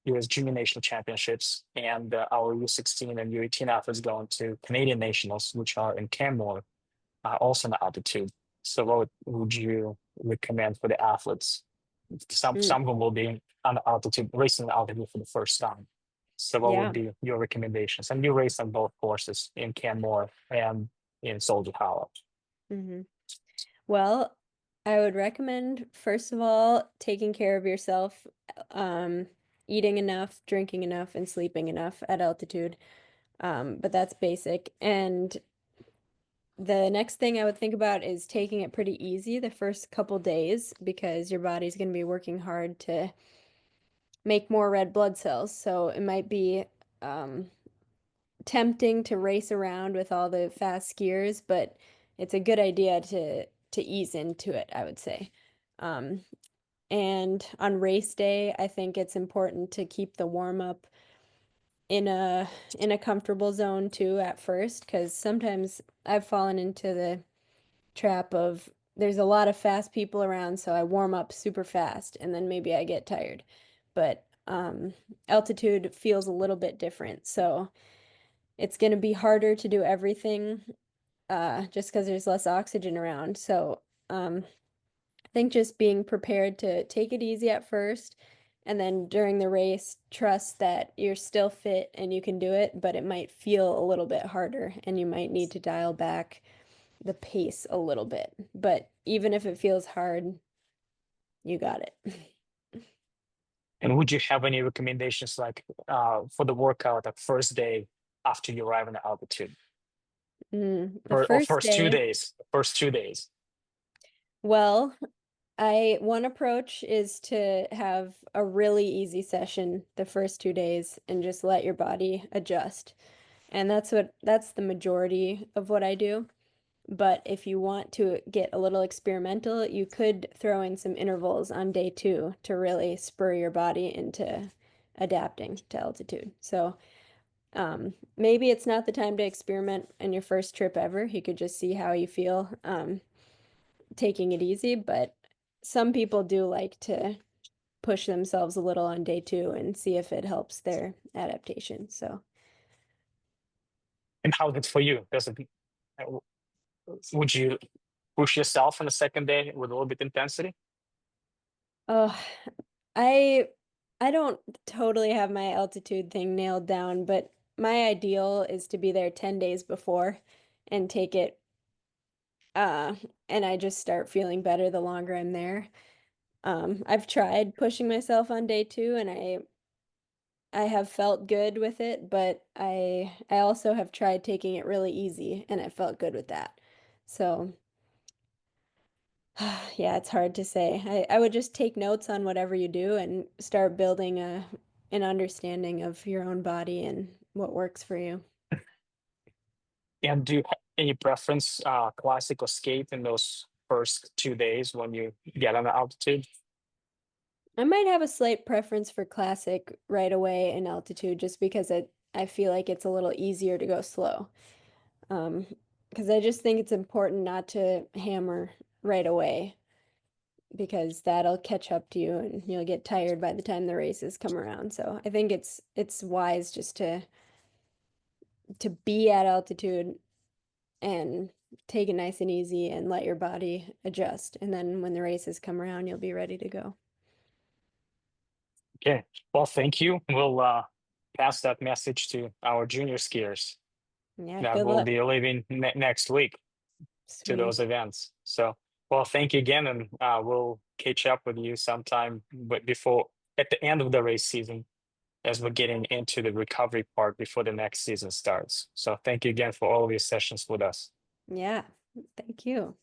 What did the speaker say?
U.S. Junior National Championships, and our U16 and U18 athletes going to Canadian Nationals, which are in Canmore, also in altitude. So what would you recommend for the athletes? Mm, Some of them will be on altitude, racing altitude for the first time. So what would yeah. be your recommendations? And you race on both courses in Canmore and in Soldier Hollow. hmm Well, I would recommend, first of all, taking care of yourself, um, eating enough, drinking enough, and sleeping enough at altitude. But that's basic. And the next thing I would think about is taking it pretty easy the first couple days because your body's going to be working hard to make more red blood cells. So it might be um, tempting to race around with all the fast skiers, but it's a good idea to ease into it, I would say. Um, and on race day, I think it's important to keep the warm up in a comfortable zone too at first, because sometimes I've fallen into the trap of there's a lot of fast people around, so I warm up super fast and then maybe I get tired. But altitude feels a little bit different, so it's going to be harder to do everything just because there's less oxygen around. So I think just being prepared to take it easy at first, and then during the race, trust that you're still fit and you can do it, but it might feel a little bit harder and you might need to dial back the pace a little bit. But even if it feels hard, you got it. And would you have any recommendations like for the workout the first day after you arrive in the altitude? The Or first first two day, days? First 2 days. well, I one approach is to have a really easy session the first 2 days and just let your body adjust. And that's the majority of what I do. But if you want to get a little experimental, you could throw in some intervals on day two to really spur your body into adapting to altitude. So maybe it's not the time to experiment in your first trip ever. You could just see how you feel taking it easy. But some people do like to push themselves a little on day two and see if it helps their adaptation. So, And how's it for you? Uh, would you push yourself on the second day with a little bit intensity? oh, I I don't totally have my altitude thing nailed down, but my ideal is to be there 10 days before and take it uh and I just start feeling better the longer I'm there. I've tried pushing myself on day two and I have felt good with it, but I also have tried taking it really easy and I felt good with that. So, yeah, it's hard to say. I would just take notes on whatever you do and start building an understanding of your own body and what works for you. And do you have any preference, classic or skate in those first 2 days when you get on the altitude? I might have a slight preference for classic right away in altitude just because I feel like it's a little easier to go slow. Um, because I just think it's important not to hammer right away because that'll catch up to you and you'll get tired by the time the races come around. So I think it's wise just to be at altitude and take it nice and easy and let your body adjust. And then when the races come around, you'll be ready to go. Okay. Well, thank you. We'll pass that message to our junior skiers Yeah, that good will luck. be leaving next week to those Sweet. events. So, well, thank you again, and we'll catch up with you sometime, but before at the end of the race season, as we're getting into the recovery part before the next season starts. So, thank you again for all of your sessions with us. Yeah, thank you.